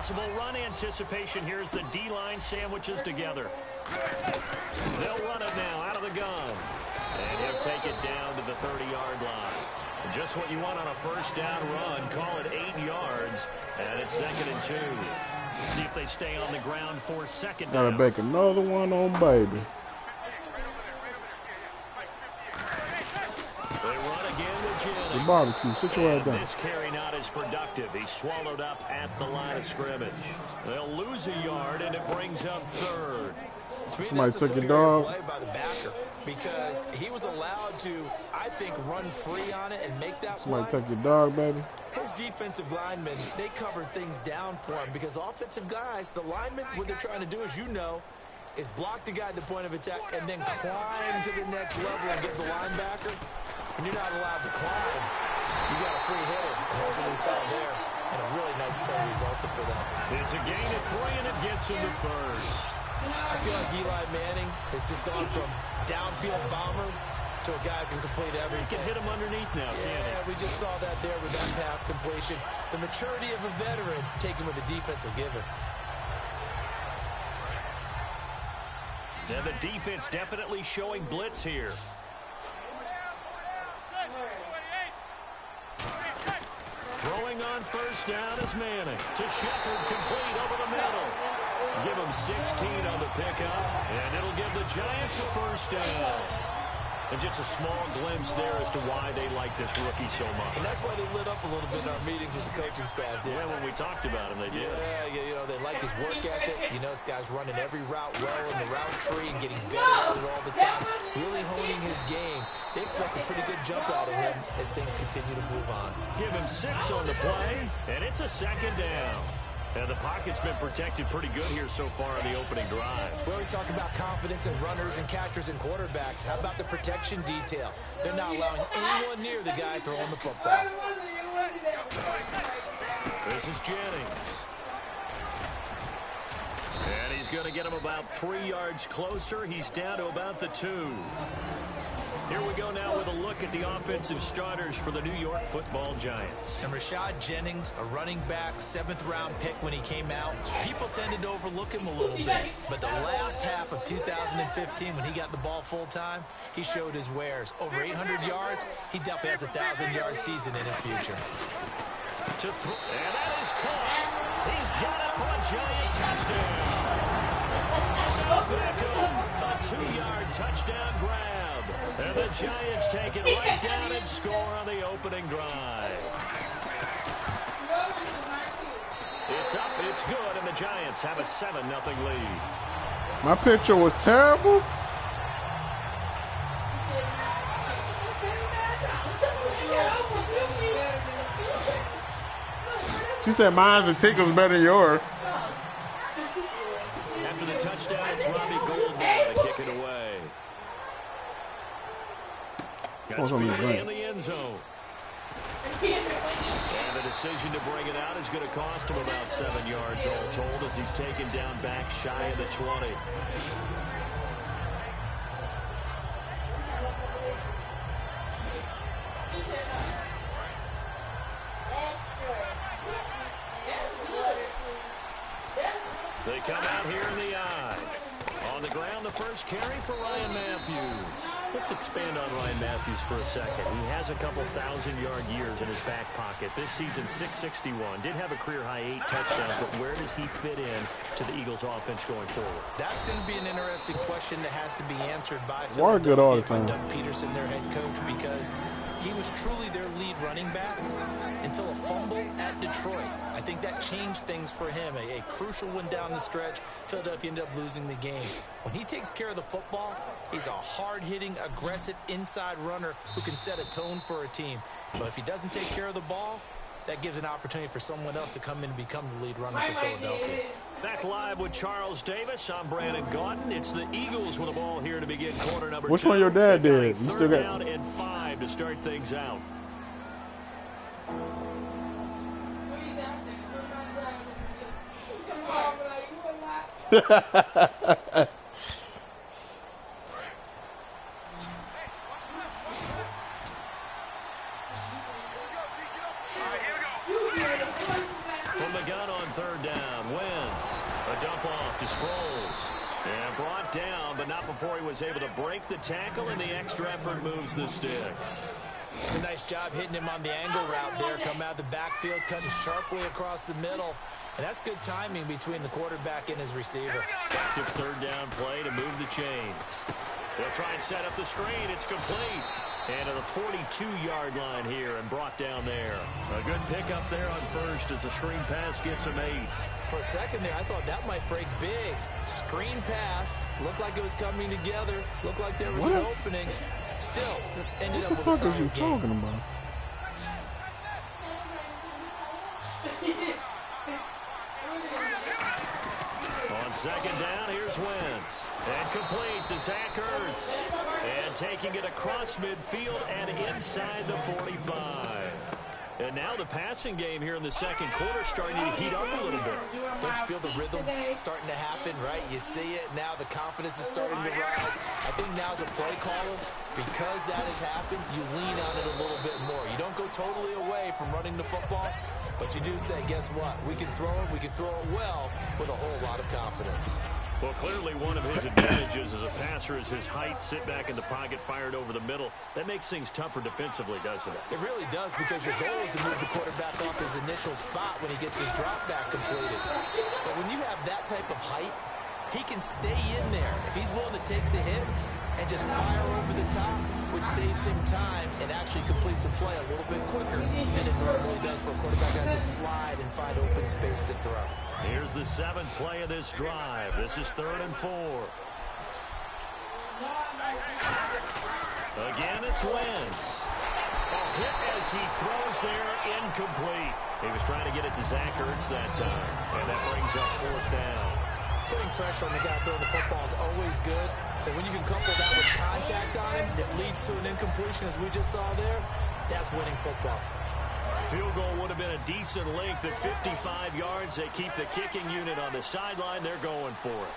possible run anticipation here as the D-line sandwiches together. They'll run it now out of the gun. And he'll take it down to the 30-yard line. And just what you want on a first down run. Call it 8 yards. And it's 2nd and 2. See if they stay on the ground for 2nd down. Gotta make another one on baby. They run again with Jennings. The barbecue, sit your ass down. This carry not as productive. He's swallowed up at the line of scrimmage. They'll lose a yard, and it brings up 3rd. Somebody took your dog. Play by the backer because he was allowed to, I think, run free on it and make that play. Somebody took your dog, baby. His defensive linemen, they covered things down for him because offensive guys, the linemen, what they're trying to do, as you know, is block the guy at the point of attack and then climb to the next level and get the linebacker. When you're not allowed to climb, you got a free hitter, and that's what we saw there. And a really nice play resulted for them. It's a gain of 3, and it gets him to first. I feel like Eli Manning has just gone from downfield bomber to a guy who can complete everything. He can hit him underneath now, can't he? We just saw that there with that pass completion. The maturity of a veteran taken with the defensive given. Yeah, the defense definitely showing blitz here. Throwing on first down is Manning. To Shepard, complete over the middle. Give him 16 on the pickup, and it'll give the Giants a first down. And just a small glimpse there as to why they like this rookie so much. And that's why they lit up a little bit in our meetings with the coaching staff. Yeah, when we talked about him, they did. Yeah, you know, they like his work ethic. You know, this guy's running every route well in the route tree and getting better at it all the time. Really honing his game. They expect a pretty good jump out of him as things continue to move on. Give him 6 on the play, and it's a 2nd down. And the pocket's been protected pretty good here so far on the opening drive. We always talk about confidence in runners and catchers and quarterbacks. How about the protection detail? They're not allowing anyone near the guy throwing the football. This is Jennings. And he's going to get him about 3 yards closer. He's down to about the 2. Here we go now with a look at the offensive starters for the New York Football Giants. And Rashad Jennings, a running back, 7th-round pick when he came out. People tended to overlook him a little bit. But the last half of 2015, when he got the ball full-time, he showed his wares. Over 800 yards, he definitely has a 1,000-yard season in his future. And that is caught. He's got it for a Giant touchdown. Beckham, a 2-yard touchdown grab. And the Giants take it right down and score on the opening drive. It's up, it's good, and the Giants have a 7-0 lead. My picture was terrible. She said mine's and Tickle's better than yours. After the touchdown, it's Robbie Gould now to kick it away. Got in the end zone. And the decision to bring it out is going to cost him about 7 yards all told as he's taken down back shy of the 20. They come out here in the eye. On the ground, the first carry for Ryan Matthews. Let's expand on Ryan Matthews for a second. He has a couple 1,000-yard years in his back pocket. This season, 661. Did have a career-high 8 touchdowns, but where does he fit in to the Eagles' offense going forward? That's going to be an interesting question that has to be answered by Doug Peterson, their head coach, because he was truly their lead running back until a fumble at Detroit. I think that changed things for him. A crucial one down the stretch. Philadelphia ended up losing the game. When he takes care of the football, he's a hard-hitting, aggressive inside runner who can set a tone for a team. But if he doesn't take care of the ball, that gives an opportunity for someone else to come in and become the lead runner for Philadelphia. Back live with Charles Davis. I'm Brandon Gaudin. It's the Eagles with the ball here to begin quarter number 2. Which one your dad did? You Third down and 5 to start things out. From the gun on third down, Wentz. A dump off to Sproles. And brought down, but not before he was able to break the tackle, and the extra effort moves the sticks. It's a nice job hitting him on the angle route there. Come out of the backfield, cutting sharply across the middle. And that's good timing between the quarterback and his receiver. Effective third down play to move the chains. They'll try and set up the screen. It's complete. And to the 42-yard line here and brought down there. A good pickup there on first as the screen pass gets him 8. For a second there, I thought that might break big. Screen pass. Looked like it was coming together. Looked like there was an opening. Still, ended up with a solid game. What the fuck are you talking about? On second down, here's Wentz. And complete to Zach Ertz. And taking it across midfield and inside the 45. And now the passing game here in the second quarter starting to heat up a little bit. Don't you feel the rhythm starting to happen, right? You see it. Now the confidence is starting to rise. I think now as a play caller, because that has happened, you lean on it a little bit more. You don't go totally away from running the football, but you do say, guess what? We can throw it. We can throw it well with a whole lot of confidence. Well, clearly one of his advantages as a passer is his height, sit back in the pocket, fired over the middle. That makes things tougher defensively, doesn't it? It really does, because your goal is to move the quarterback off his initial spot when he gets his drop back completed. But when you have that type of height, he can stay in there if he's willing to take the hits and just fire over the top, which saves him time and actually completes a play a little bit quicker than it normally does for a quarterback who has to slide and find open space to throw. Here's the 7th play of this drive. This is 3rd and 4. Again, it's Wentz. A hit as he throws there, incomplete. He was trying to get it to Zach Ertz that time, and that brings up 4th down. Putting pressure on the guy throwing the football is always good, but when you can couple that with contact on him that leads to an incompletion, as we just saw there, that's winning football. Field goal would have been a decent length at 55 yards. They keep the kicking unit on the sideline. They're going for it.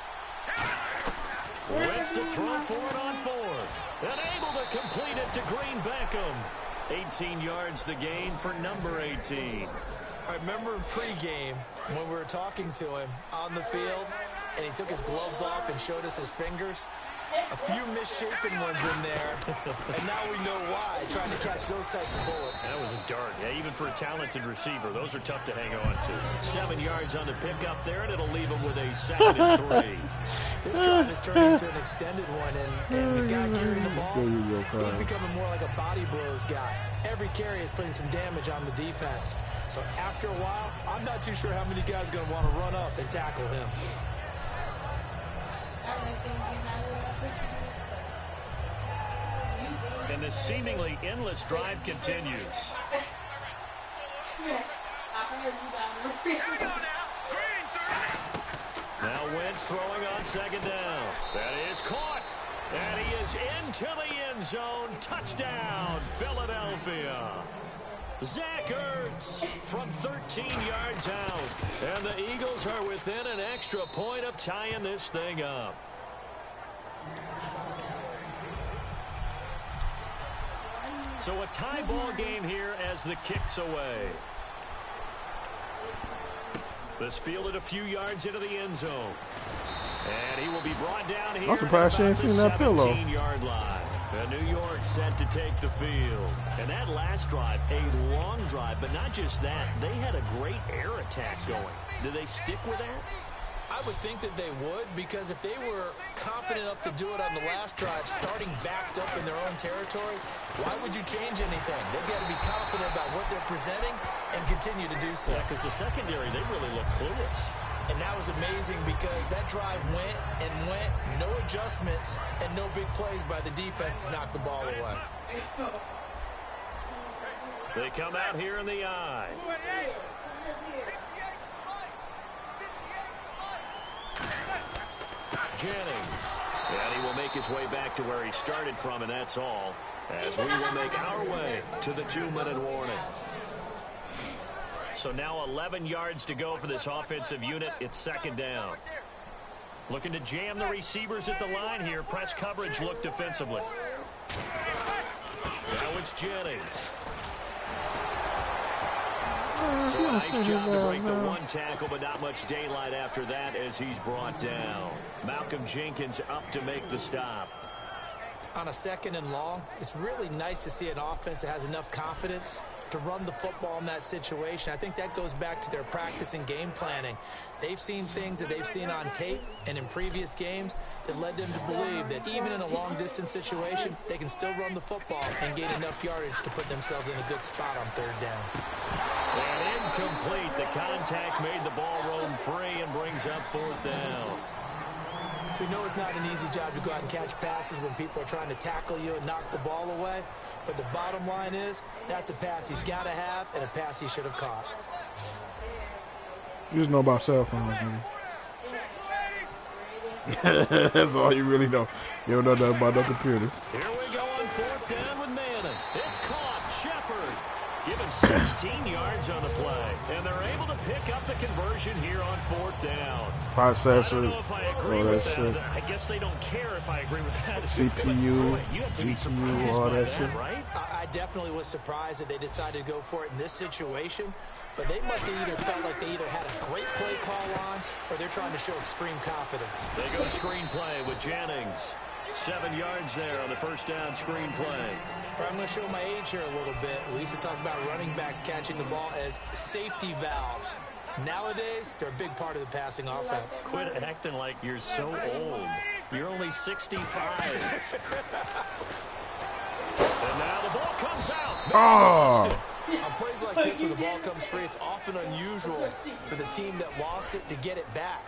Wentz to throw for it on 4th. And able to complete it to Green Beckham. 18 yards the gain for number 18. I remember in pregame when we were talking to him on the field, and he took his gloves off and showed us his fingers. A few misshapen ones in there, and now we know why, trying to catch those types of bullets. That was a dart. Yeah, even for a talented receiver, those are tough to hang on to. 7 yards on the pickup there, and it'll leave him with a 2nd and 3. This drive has turned into an extended one, and the guy carrying the ball, he's becoming more like a body blows guy. Every carry is putting some damage on the defense. So after a while, I'm not too sure how many guys are going to want to run up and tackle him. And this seemingly endless drive continues. Now Wentz throwing on 2nd down. That is caught. And he is into the end zone. Touchdown, Philadelphia. Zach Ertz from 13 yards out. And the Eagles are within an extra point of tying this thing up. So a tie ball game here as the kick's away. This fielded a few yards into the end zone. And he will be brought down here. I'm surprised she ain't seen that pillow. 17-yard line. And New York set to take the field. And that last drive, a long drive, but not just that. They had a great air attack going. Do they stick with that? I would think that they would, because if they were confident enough to do it on the last drive, starting backed up in their own territory, why would you change anything? They've got to be confident about what they're presenting and continue to do so. Yeah, because the secondary, they really look clueless. And that was amazing, because that drive went and went, no adjustments, and no big plays by the defense to knock the ball away. They come out here in the eye. Jennings. And he will make his way back to where he started from, and that's all, as we will make our way to the 2-minute warning. So now 11 yards to go for this offensive unit. It's 2nd down. Looking to jam the receivers at the line here. Press coverage look defensively. Now it's Jennings. So a nice job to break the one tackle, but not much daylight after that as he's brought down. Malcolm Jenkins up to make the stop. On a 2nd and long, it's really nice to see an offense that has enough confidence to run the football in that situation. I think that goes back to their practice and game planning. They've seen things that they've seen on tape and in previous games that led them to believe that even in a long-distance situation, they can still run the football and gain enough yardage to put themselves in a good spot on 3rd down. And incomplete. The contact made the ball roam free and brings up 4th down. We know it's not an easy job to go out and catch passes when people are trying to tackle you and knock the ball away. But the bottom line is, that's a pass he's got to have and a pass he should have caught. You just know about cell phones, man. That's all you really know. You don't know nothing about no computer. Here we go on 4th down with Manning. It's caught. Shepard given 16 yards on the play. And they're able to pick up the conversion here on 4th down. Processors. I don't know if I agree with that. I guess they don't care if I agree with that. CPU, you have to be surprised all by that that, shit. right? I definitely was surprised that they decided to go for it in this situation. But they must have either felt like they either had a great play call on or they're trying to show extreme confidence. They go screen play with Jennings. 7 yards there on the 1st down screen play. I'm going to show my age here a little bit. We used to talk about running backs catching the ball as safety valves. Nowadays, they're a big part of the passing offense. Quit acting like you're so old. You're only 65. And now the ball comes out. Oh! On plays like this where the ball comes free, it's often unusual for the team that lost it to get it back.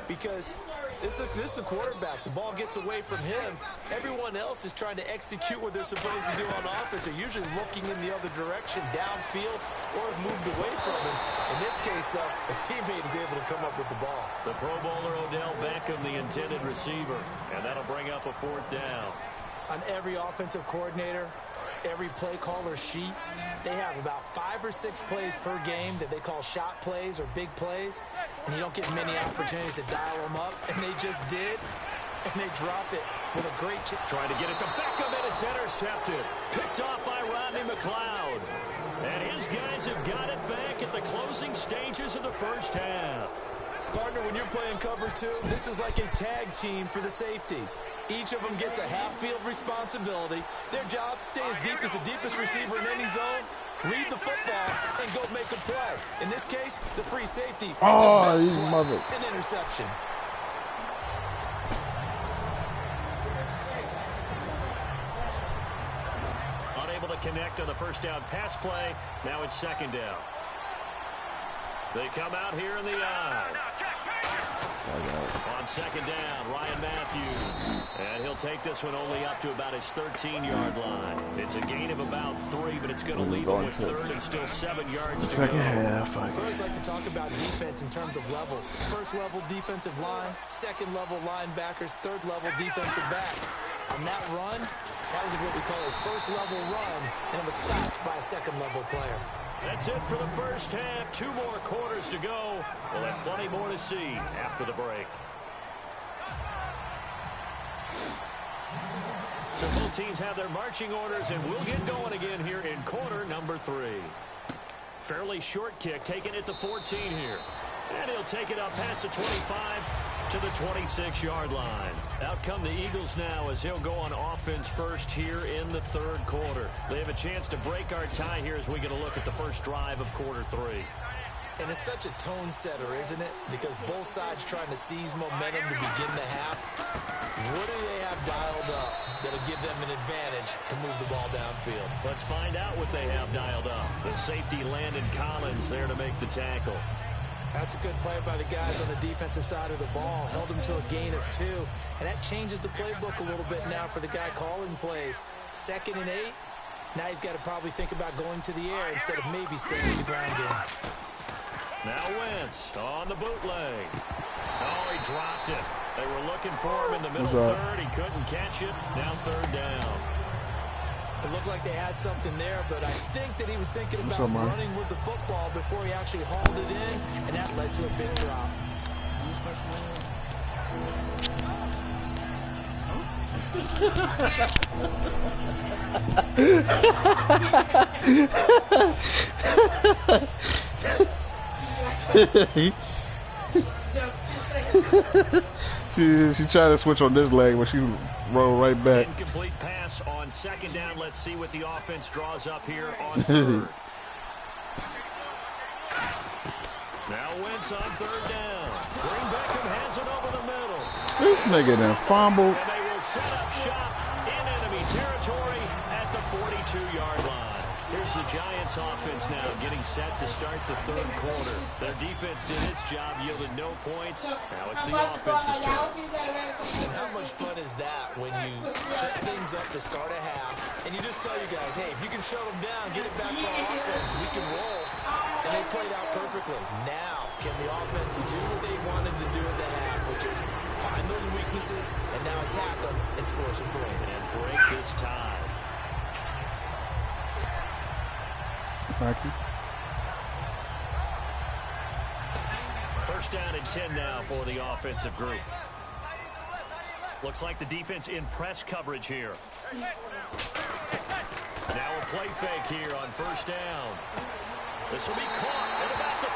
Because this is the quarterback. The ball gets away from him. Everyone else is trying to execute what they're supposed to do on offense. They're usually looking in the other direction, downfield, or have moved away from him. In this case, though, a teammate is able to come up with the ball. The Pro Bowler Odell Beckham, the intended receiver. And that'll bring up a 4th down. On every offensive coordinator, every play caller sheet, they have about 5 or 6 plays per game that they call shot plays or big plays, and you don't get many opportunities to dial them up, and they just did, and they dropped it with a great chip. Trying to get it to Beckham, and it's intercepted. Picked off by Rodney McLeod. And his guys have got it back at the closing stages of the 1st half. Partner, when you're playing cover 2, this is like a tag team for the safeties. Each of them gets a half-field responsibility. Their job, stay as deep as the deepest receiver in any zone, read the football, and go make a play. In this case, the free safety. Oh, he's mother. An interception. Unable to connect on the 1st down pass play. Now it's 2nd down. They come out here in the eye. On 2nd down, Ryan Matthews. And he'll take this one only up to about his 13-yard line. It's a gain of about 3, but it's going to leave him with 3rd and still 7 yards to go. Second half. I always like to talk about defense in terms of levels. 1st level defensive line, 2nd level linebackers, 3rd level defensive backs. On that run, that was what we call a 1st level run, and it was stopped by a 2nd level player. That's it for the 1st half. 2 more quarters to go. We'll have plenty more to see after the break. So both teams have their marching orders, and we'll get going again here in quarter number 3. Fairly short kick, taking it to 14 here. And he'll take it up past the 25 to the 26-yard line. Out come the Eagles now as he'll go on offense first here in the 3rd quarter. They have a chance to break our tie here as we get a look at the first drive of quarter 3. And it's such a tone setter, isn't it? Because both sides trying to seize momentum to begin the half. What do they have dialed up that'll give them an advantage to move the ball downfield? Let's find out what they have dialed up. The safety Landon Collins there to make the tackle. That's a good play by the guys on the defensive side of the ball. Held him to a gain of 2. And that changes the playbook a little bit now for the guy calling plays. 2nd and 8. Now he's got to probably think about going to the air instead of maybe staying in the ground game. Now Wentz on the bootleg. Oh, he dropped it. They were looking for him in the middle 3rd. He couldn't catch it. Now 3rd down. It looked like they had something there, but I think that he was thinking about running with the football before he actually hauled it in, and that led to a big drop. She tried to switch on this leg, but she rolled right back. Incomplete pass on second down. Let's see what the offense draws up here on third. Now Wentz on third down. Green Beckham has it over the middle. This nigga done fumbled. And they will set up shop in enemy territory at the 42-yard line. Here's the Giants offense now getting set to start the third quarter. Their defense did its job, yielded no points. Now it's the offense's turn. And how much fun is that when you set things up to start a half and you just tell you guys, hey, if you can shut them down, get it back for our offense, we can roll. And they played out perfectly. Now, can the offense do what they wanted to do at the half, which is find those weaknesses and now attack them and score some points. And break this tie. Thank you. First down and 10 now for the offensive group. Looks like the defense in press coverage here. Now a play fake here on first down. This will be caught at about the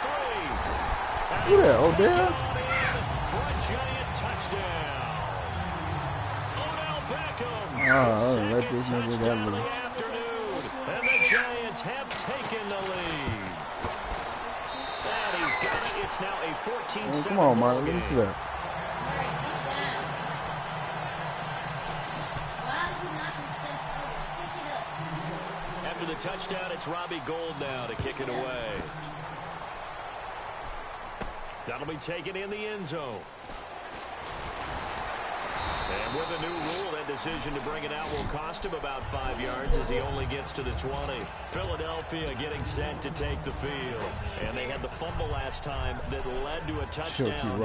3. Who that, Odell? For a giant touchdown. Odell Beckham. Let this nigga Touchdown get of the loose. afternoon. And the Giants have taken the lead. And he's got it. It's now a 14-7 Come on, Marlon. Let me game. see that. After the touchdown, it's Robbie Gould now to kick it away. That'll be taken in the end zone. And with a new rule, that decision to bring it out will cost him about 5 yards as he only gets to the 20. Philadelphia getting set to take the field. And they had the fumble last time that led to a touchdown.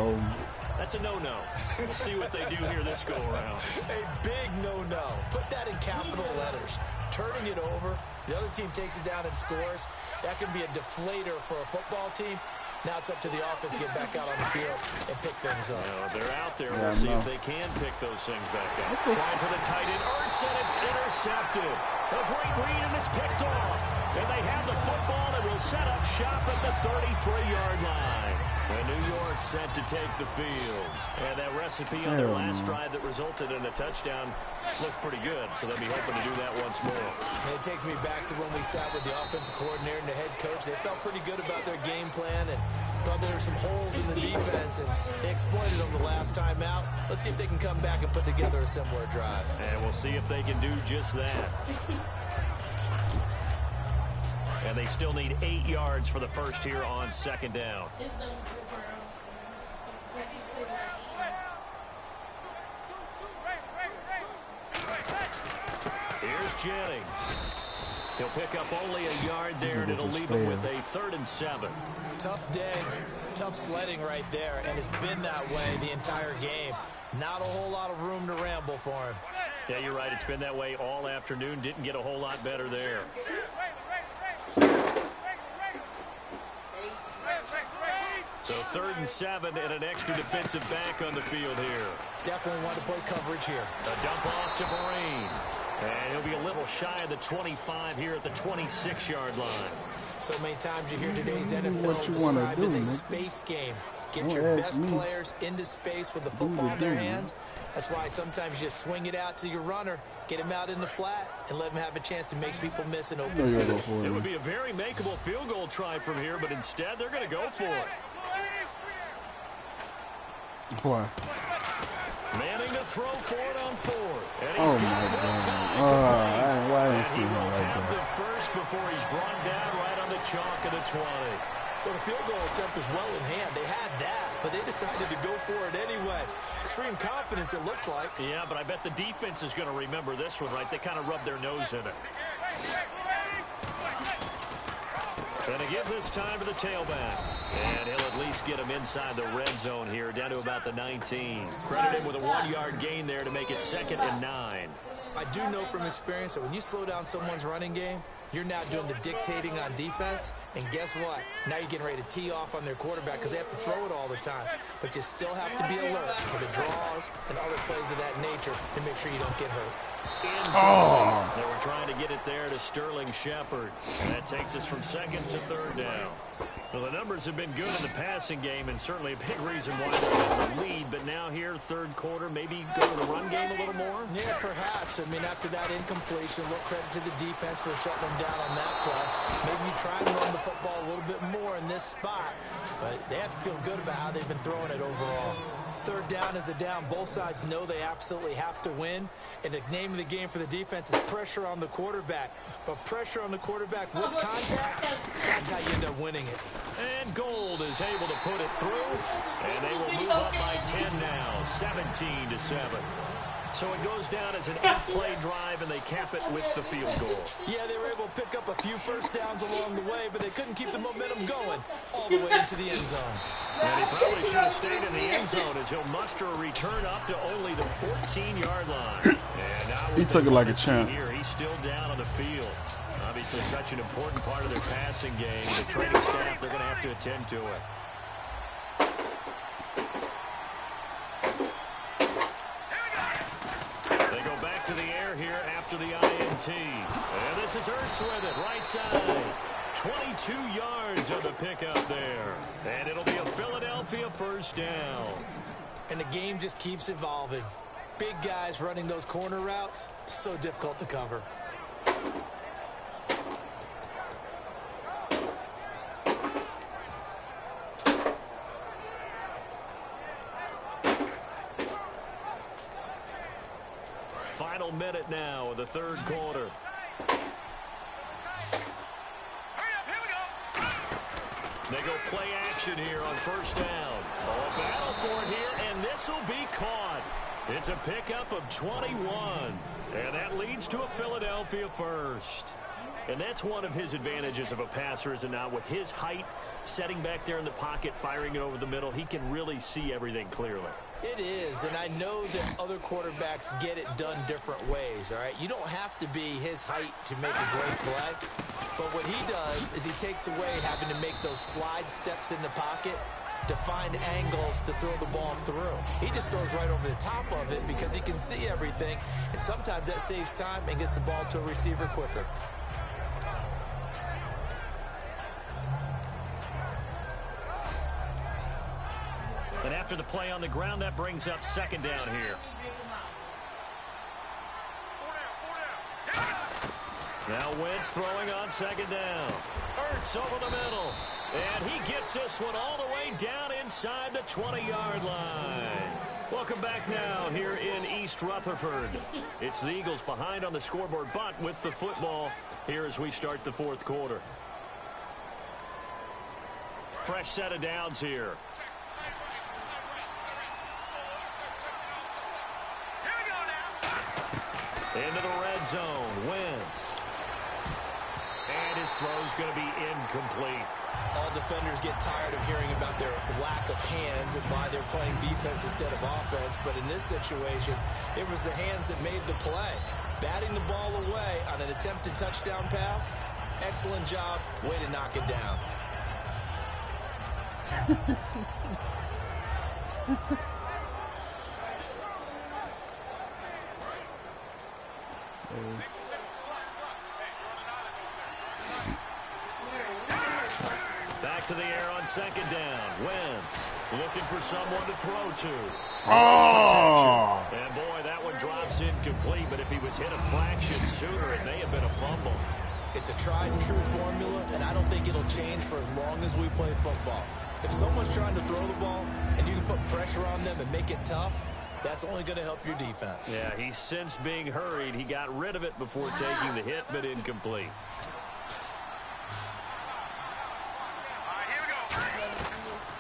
That's a no-no. We'll see what they do here this go-around. A big no-no. Put that in capital letters. Turning it over, the other team takes it down and scores. That can be a deflator for a football team. Now it's up to the offense to get back out on the field and pick things up. They're out there. We'll see if they can pick those things back up. Trying for the tight end. Ertz, and it's intercepted. A great read, and it's picked off. And they have the football and will set up shop at the 33-yard line. And New York set to take the field. And that recipe on their last drive that resulted in a touchdown looked pretty good. So they'll be hoping to do that once more. And it takes me back to when we sat with the offensive coordinator and the head coach. They felt pretty good about their game plan and thought there were some holes in the defense, and they exploited them the last time out. Let's see if they can come back and put together a similar drive. And we'll see if they can do just that. And they still need 8 yards for the first here on second down. Here's Jennings. He'll pick up only a yard there, and it'll leave him with a 3rd and 7. Tough day, tough sledding right there, and it's been that way the entire game. Not a whole lot of room to ramble for him. Yeah, you're right. It's been that way all afternoon. Didn't get a whole lot better there. So 3rd and 7 and an extra defensive back on the field here. Definitely want to play coverage here. A dump off to Vereen. And he'll be a little shy of the 25 here at the 26-yard line. So many times you hear today's NFL described as a space game. Get your best players into space with the football in their hands. That's why sometimes you just swing it out to your runner, get him out in the flat, and let him have a chance to make people miss an open field. It would be a very makeable field goal try from here, but instead they're going to go for it. Why? Manning to throw for it on 4th. And Oh, my God. Why didn't he see him will like have that? the first before he's brought down right on the chalk of the 20. Well, the field goal attempt was well in hand. They had that, but they decided to go for it anyway. Extreme confidence, it looks like. Yeah, but I bet the defense is going to remember this one, right? They kind of rubbed their nose in it. Going to give this time to the tailback. And he'll at least get him inside the red zone here, down to about the 19. Credit him with a 1-yard gain there to make it 2nd and 9. I do know from experience that when you slow down someone's running game, you're now doing the dictating on defense. And guess what? Now you're getting ready to tee off on their quarterback because they have to throw it all the time. But you still have to be alert for the draws and other plays of that nature to make sure you don't get hurt. Oh. They were trying to get it there to Sterling Shepard. And that takes us from second to third down. Well, the numbers have been good in the passing game and certainly a big reason why they have the lead. But now here, third quarter, maybe go to the run game a little more? Yeah, perhaps. I mean, after that incompletion, a little credit to the defense for shutting them down on that play. Maybe you try and run the football a little bit more in this spot. But they have to feel good about how they've been throwing it overall. Third down is a down. Both sides know they absolutely have to win. And the name of the game for the defense is pressure on the quarterback. But pressure on the quarterback with contact, that's how you end up winning it. And Gold is able to put it through. And they will move up by 10 now, 17-7. So it goes down as an 8-play drive, and they cap it with the field goal. Yeah, they were able to pick up a few first downs along the way, but they couldn't keep the momentum going all the way into the end zone. And he probably should have stayed in the end zone as he'll muster a return up to only the 14-yard line. And now he took it like a champ. Here, he's still down on the field. Obviously, such an important part of their passing game. The training staff, they're going to have to attend to it. To the air here after the INT. And this is Ertz with it, right side. 22 yards on the pickup there. And it'll be a Philadelphia first down. And the game just keeps evolving. Big guys running those corner routes, so difficult to cover. Final minute now of the third quarter. They go play action here on first down. A battle for it here, and this will be caught. It's a pickup of 21, and that leads to a Philadelphia first. And that's one of his advantages of a passer, is it not? With his height, setting back there in the pocket, firing it over the middle, he can really see everything clearly. It is, and I know that other quarterbacks get it done different ways, all right? You don't have to be his height to make a great play, but what he does is he takes away having to make those slide steps in the pocket to find angles to throw the ball through. He just throws right over the top of it because he can see everything, and sometimes that saves time and gets the ball to a receiver quicker. And after the play on the ground, that brings up second down here. Now Wentz throwing on second down. Ertz over the middle. And he gets this one all the way down inside the 20-yard line. Welcome back now here in East Rutherford. It's the Eagles behind on the scoreboard, but with the football here as we start the fourth quarter. Fresh set of downs here. Into the red zone, Wentz. And his throw's going to be incomplete. All defenders get tired of hearing about their lack of hands and why they're playing defense instead of offense. But in this situation, it was the hands that made the play. Batting the ball away on an attempted touchdown pass. Excellent job. Way to knock it down. Back to the air on second down. Wentz looking for someone to throw to. Oh! And boy, that one drops incomplete, but if he was hit a fraction sooner, it may have been a fumble. It's a tried and true formula, and I don't think it'll change for as long as we play football. If someone's trying to throw the ball and you can put pressure on them and make it tough, that's only going to help your defense. Yeah, he sensed being hurried. He got rid of it before taking the hit, but incomplete.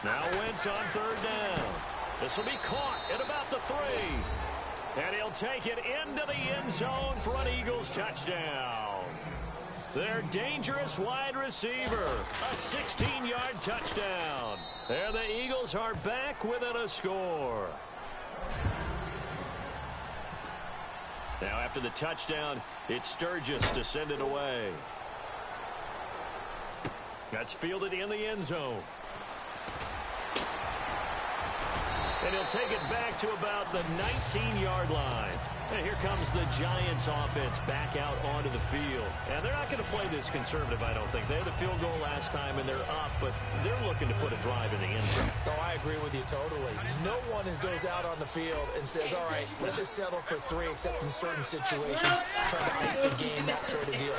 Now Wentz on third down. This will be caught at about the 3. And he'll take it into the end zone for an Eagles touchdown. Their dangerous wide receiver. A 16-yard touchdown. There the Eagles are back within a score. Now after the touchdown, it's Sturgis to send it away. That's fielded in the end zone. And he'll take it back to about the 19-yard line. And here comes the Giants offense back out onto the field. And they're not going to play this conservative, I don't think. They had the field goal last time, and they're up, but they're looking to put a drive in the end zone. Oh, I agree with you totally. No one goes out on the field and says, all right, let's just settle for 3, except in certain situations, trying to ice a game, that sort of deal.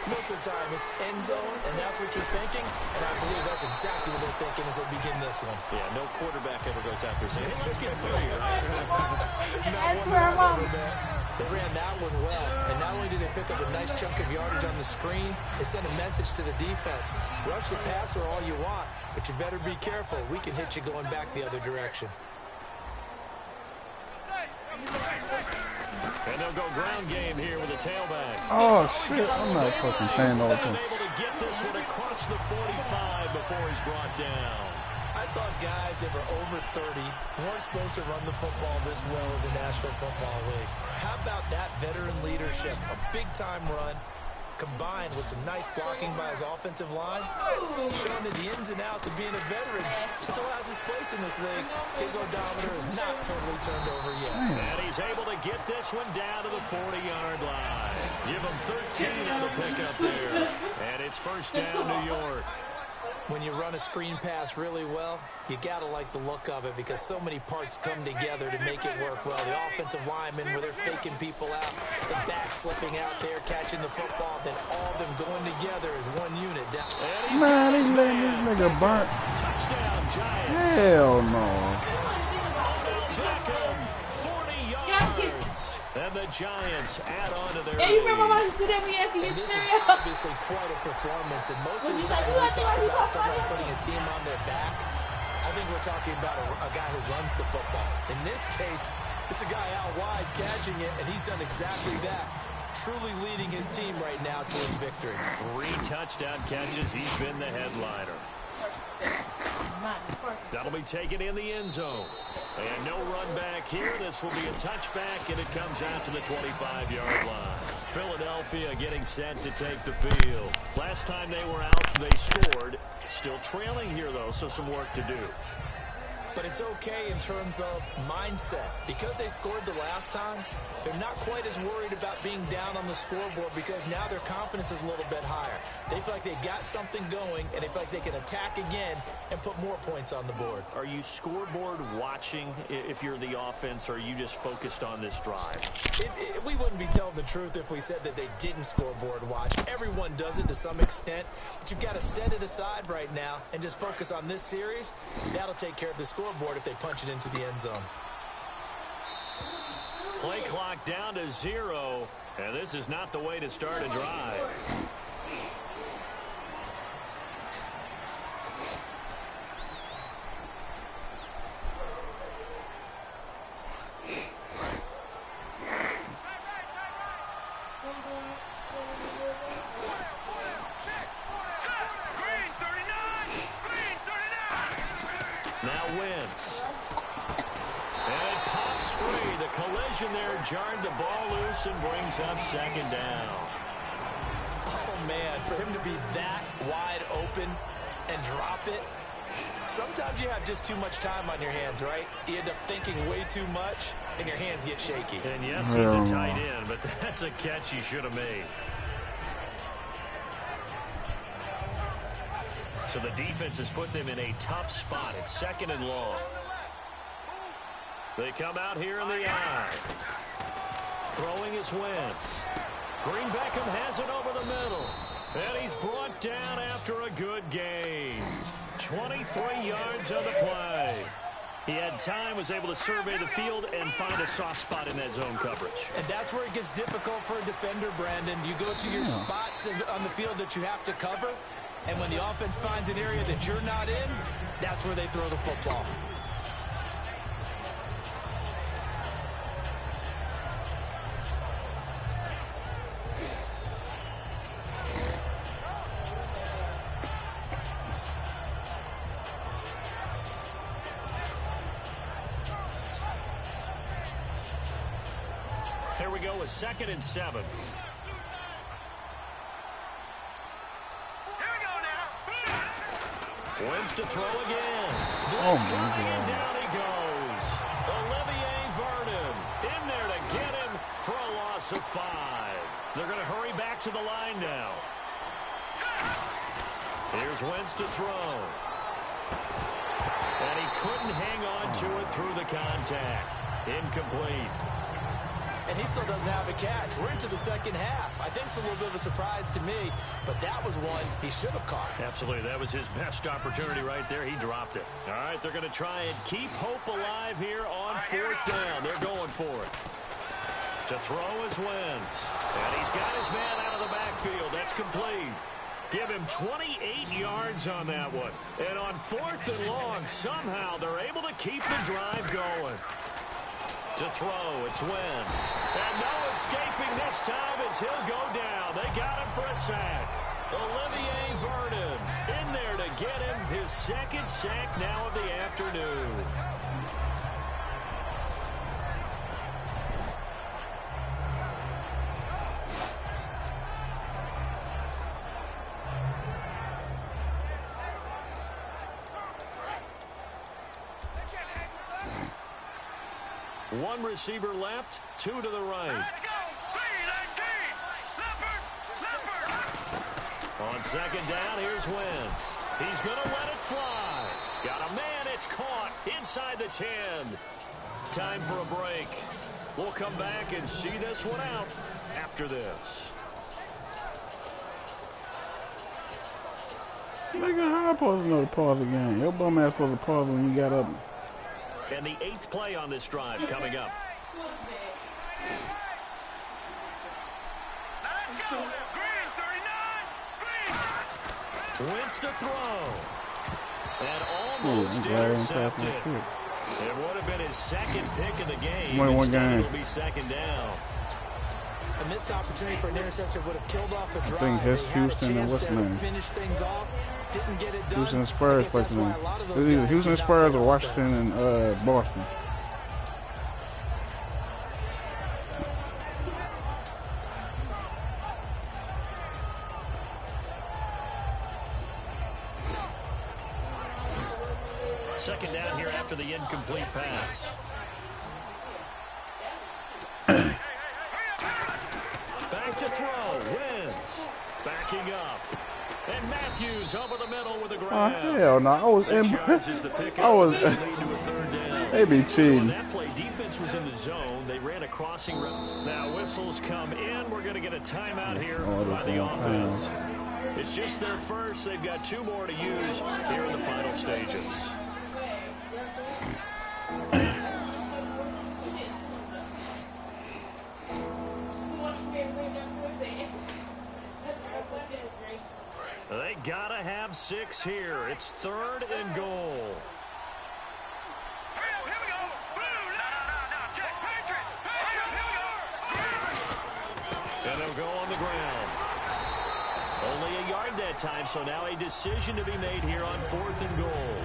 Most of the time, it's end zone, and that's what you're thinking, and I believe that's exactly what they're thinking as they begin this one. Yeah, no quarterback ever goes out there saying, hey, let's get 3, right? That's where I'm on. They ran that one well, and not only did they pick up a nice chunk of yardage on the screen, they sent a message to the defense. Rush the passer all you want, but you better be careful. We can hit you going back the other direction. And they'll go ground game here with a tailback. Oh, shit. I'm not fucking paying no attention. Able to get this one across the 45 before he's brought down. I thought guys that were over 30 weren't supposed to run the football this well in the National Football League. How about that veteran leadership? A big-time run combined with some nice blocking by his offensive line, showing that the ins and outs of being a veteran still has his place in this league. His odometer is not totally turned over yet. And he's able to get this one down to the 40-yard line. Give him 13 on the pickup there. And it's first down, New York. When you run a screen pass really well, you got to like the look of it because so many parts come together to make it work well. The offensive linemen, where they're faking people out, the back slipping out there, catching the football, then all of them going together as one unit. Man, he's letting this nigga burn. Touchdown, Giants. Hell no. Beckham, 40 yards. And the Giants add on to their Yeah, you remember lead. when I did that when you asked me And to this is stereo? obviously quite a performance, and most of the time when we talk about someone putting a team on their back, I think we're talking about a guy who runs the football. In this case, it's a guy out wide catching it, and he's done exactly that. Truly leading his team right now towards victory. 3 touchdown catches. He's been the headliner. That'll be taken in the end zone. And no run back here. This will be a touchback, and it comes out to the 25-yard line. Philadelphia getting set to take the field. Last time they were out, they scored. Still trailing here, though, so some work to do. But it's okay in terms of mindset. Because they scored the last time, they're not quite as worried about being down on the scoreboard because now their confidence is a little bit higher. They feel like they've got something going, and they feel like they can attack again and put more points on the board. Are you scoreboard watching if you're the offense, or are you just focused on this drive? We wouldn't be telling the truth if we said that they didn't scoreboard watch. Everyone does it to some extent, but you've got to set it aside right now and just focus on this series. That'll take care of the scoreboard if they punch it into the end zone. Play clock down to 0, and this is not the way to start a drive. Now Wentz. And it pops free. The collision there jarred the ball loose and brings up second down. Oh, man, for him to be that wide open and drop it, sometimes you have just too much time on your hands, right? You end up thinking way too much, and your hands get shaky. And yes, he's a tight end, but that's a catch he should have made. So the defense has put them in a tough spot. It's second and long. They come out here in the eye. Throwing is Wentz. Green Beckham has it over the middle. And he's brought down after a good game. 23 yards on the play. He had time, was able to survey the field and find a soft spot in that zone coverage. And that's where it gets difficult for a defender, Brandon. You go to your spots on the field that you have to cover, and when the offense finds an area that you're not in, that's where they throw the football. Here we go with 2nd and 7. Wins to throw again. Oh, Blitz my coming, and God. down he goes. Olivier Vernon in there to get him loss of 5. They're going to hurry back to the line now. Here's Wentz to throw. And he couldn't hang on to it through the contact. Incomplete. And he still doesn't have a catch. We're into the second half. I think it's a little bit of a surprise to me, but that was one he should have caught. Absolutely. That was his best opportunity right there. He dropped it. All right, they're going to try and keep hope alive here on 4th down. They're going for it. To throw is Wentz. And he's got his man out of the backfield. That's complete. Give him 28 yards on that one. And on 4th and long, somehow they're able to keep the drive going. To throw, it's Wentz. And no escaping this time as he'll go down. They got him for a sack. Olivier Vernon in there to get him his 2nd sack now of the afternoon. One receiver left, 2 to the right. Let's go! 3-19! Leopard! On 2nd down, here's Wentz. He's going to let it fly. Got a man, it's caught inside the 10. Time for a break. We'll come back and see this one out after this. Nigga, how I supposed to know to pause the game? Your bum ass supposed to pause when you got up. And the 8th play on this drive coming up. Let's go! Green, 39! Green! Wentz to throw. And almost intercepted. It would have been his 2nd pick of the game. Instead, it'll be 2nd down. A missed opportunity for an interception would have killed off a drive. I think his Houston and what's the name? Finish things off. Didn't get it done. Houston and Spurs play tonight. It's either Houston Spurs or Washington and Boston. Second down here after the incomplete pass. Back to throw. Wentz. Backing up. And Matthews over the middle with a grab. Oh, hell no. I was in. I was. They be cheating. So on that play, defense was in the zone. They ran a crossing route. Now whistles come in. We're going to get a timeout here by the offense. It's just their first. They've got 2 more to use here in the final stages. They gotta have 6 here. It's 3rd and goal. Here we go! Blue! No, check! Patriot! Here we go! And they'll go on the ground. Only a yard that time, so now a decision to be made here on 4th and goal.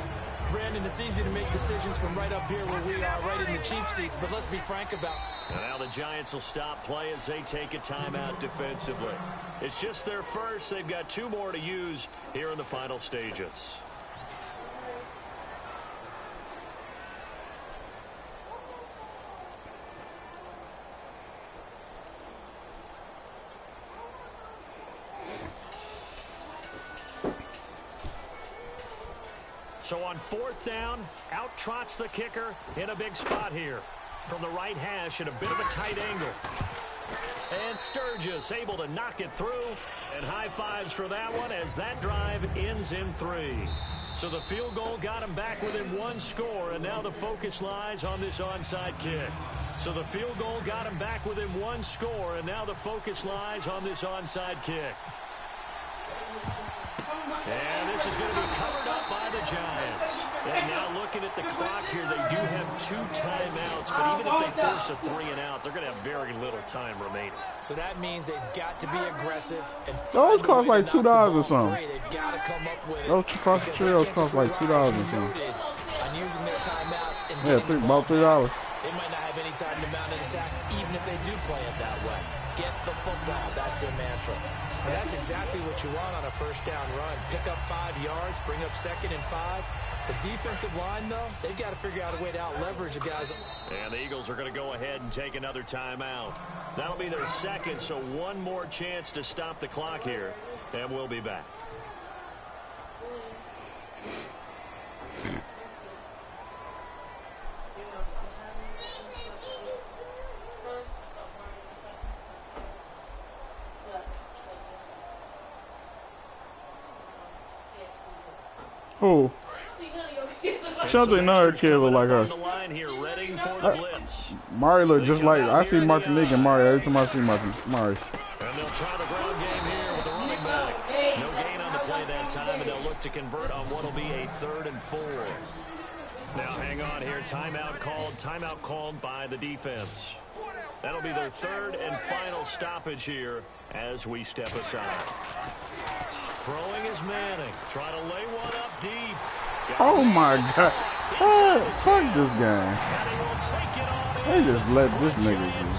Brandon, it's easy to make decisions from right up here where we are, right in the cheap seats, but let's be frank about it. And now the Giants will stop play as they take a timeout defensively. It's just their first. They've got 2 more to use here in the final stages. So on 4th down, out trots the kicker in a big spot here. From the right hash at a bit of a tight angle. And Sturgis able to knock it through. And high fives for that one as that drive ends in 3. So the field goal got him back within 1 score. And now the focus lies on this onside kick. So the field goal got him back within 1 score. And now the focus lies on this onside kick. And this is going to be covered up by the Giants. And now looking at the clock here, they do have 2 timeouts, but even if they force a 3 and out, they're going to have very little time remaining. So that means they've got to be aggressive. And those cost like $2 or something. They've got to come up with it. Those cross trails cost like $2 or something. On using their timeouts and yeah, about $3. They might not have any time to mount an attack, even if they do play it that way. Get the football. That's their mantra. And that's exactly what you want on a first down run. Pick up 5 yards, bring up 2nd and 5. The defensive line, though, they've got to figure out a way to out-leverage the guys. And the Eagles are going to go ahead and take another timeout. That'll be their second, so one more chance to stop the clock here, and we'll be back. Who? Something another kid look like her. Mari look just like, I see Martinique and Mari every time I see Mari. And they'll try the ground game here with the running back. No gain on the play that time, and they'll look to convert on what will be a 3rd and 4. Now hang on here, timeout called by the defense. That'll be their 3rd and final stoppage here as we step aside. Throwing is Manning. Trying to lay one up deep. Oh my God. Fuck this game. They just let this nigga go.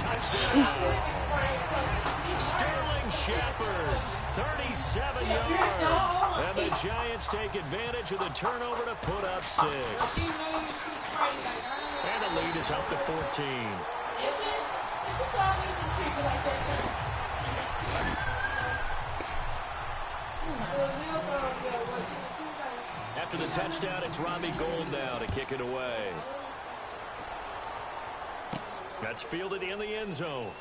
Sterling Shepard, 37 yards. And the Giants take advantage of the turnover to put up 6. And the lead is up to 14. After the touchdown, it's Robbie Gould now to kick it away. That's fielded in the end zone.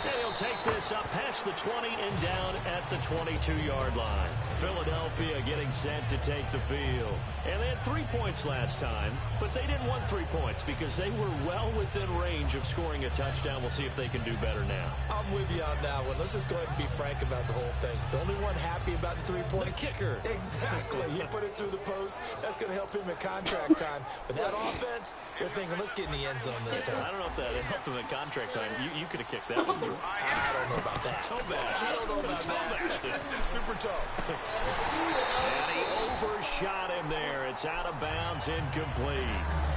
And he'll take this up past the 20 and down at the 22-yard line. Philadelphia getting set to take the field. And they had 3 points last time, but they didn't want 3 points because they were well within range of scoring a touchdown. We'll see if they can do better now. I'm with you on that one. Let's just go ahead and be frank about the whole thing. The only one happy about the 3-point. The kicker. Exactly. He put it through the post. That's going to help him at contract time. But that offense, they're thinking, let's get in the end zone this time. I don't know if that helped him at contract time. You could have kicked that one through. I don't know about that. Toe bash. I don't know about that. Super toe. And he overshot him there. It's out of bounds, incomplete.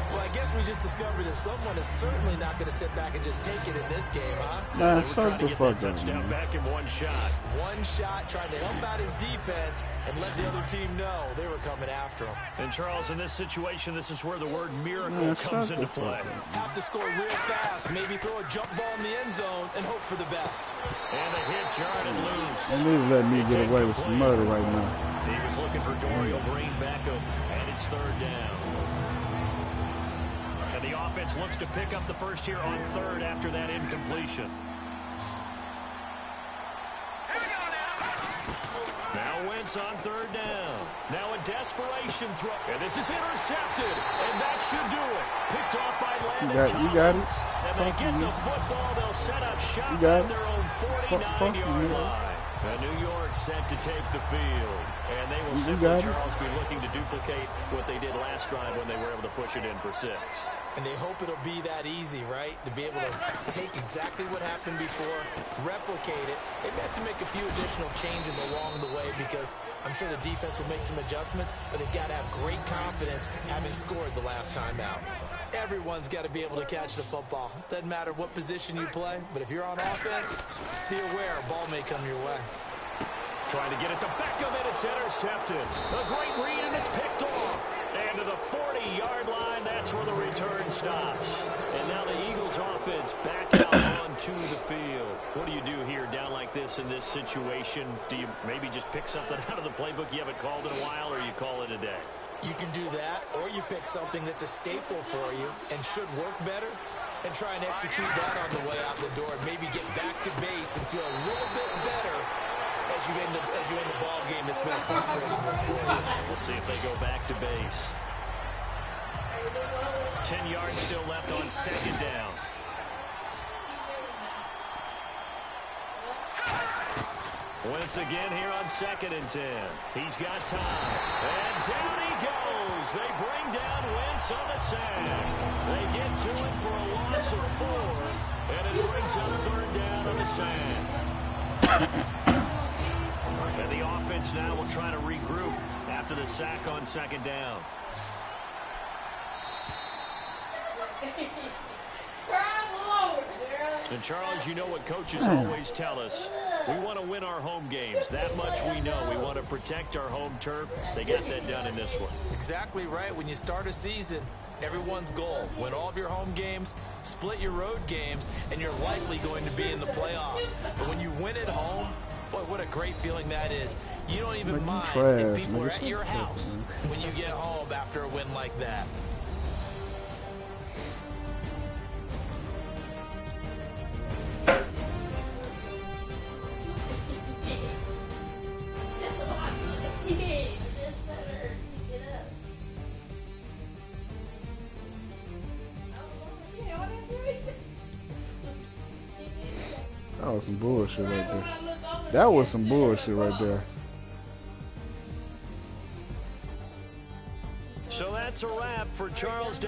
Well, I guess we just discovered that someone is certainly not going to sit back and just take it in this game, huh? Nah, they were trying to get that touchdown man. back in one shot. One shot, trying to help out his defense and let the other team know they were coming after him. And, Charles, in this situation, this is where the word miracle comes into play. Have to score real fast, maybe throw a jump ball in the end zone and hope for the best. And a hit jarred and loose. They need to let me get away with some murder right now. He was looking for Dorial Green Beckham, and it's 3rd down. And the offense looks to pick up the first here on 3rd after that incompletion. Now Wentz on 3rd down. Now a desperation throw. And this is intercepted. And that should do it. Picked off by Landon You got it. And they get the football. They'll set up shop at their own 49-yard line. And New York set to take the field. And they will simply, Charles, be looking to duplicate what they did last drive when they were able to push it in for 6. And they hope it'll be that easy, right? To be able to take exactly what happened before, replicate it. They've had to make a few additional changes along the way because I'm sure the defense will make some adjustments, but they've got to have great confidence having scored the last time out. Everyone's got to be able to catch the football. Doesn't matter what position you play, but if you're on offense, be aware a ball may come your way. Trying to get it to Beckham, and it's intercepted. A great read, and it's picked off. And to the 40-yard line, that's where the return stops. And now the Eagles offense back out onto the field. What do you do here down like this in this situation? Do you maybe just pick something out of the playbook you haven't called in a while, or you call it a day? You can do that, or you pick something that's a staple for you and should work better and try and execute that on the way out the door and maybe get back to base and feel a little bit better as you end the ball game. It's been a frustrating one for you. We'll see if they go back to base. 10 yards still left on 2nd down. Once again here on 2nd and 10. He's got time. And down he goes. They bring down Wentz on the sack. They get to him for a loss of 4. And it brings up 3rd down on the sack. And the offense now will try to regroup after the sack on 2nd down. And Charles, you know what coaches always tell us. We want to win our home games. That much we know. We want to protect our home turf. They got that done in this one. Exactly right. When you start a season, everyone's goal: win all of your home games, split your road games, and you're likely going to be in the playoffs. But when you win at home, boy, what a great feeling that is. You don't even mind if people are at your house when you get home after a win like that. That was some bullshit right there. That was some bullshit right there. So that's a wrap for Charles.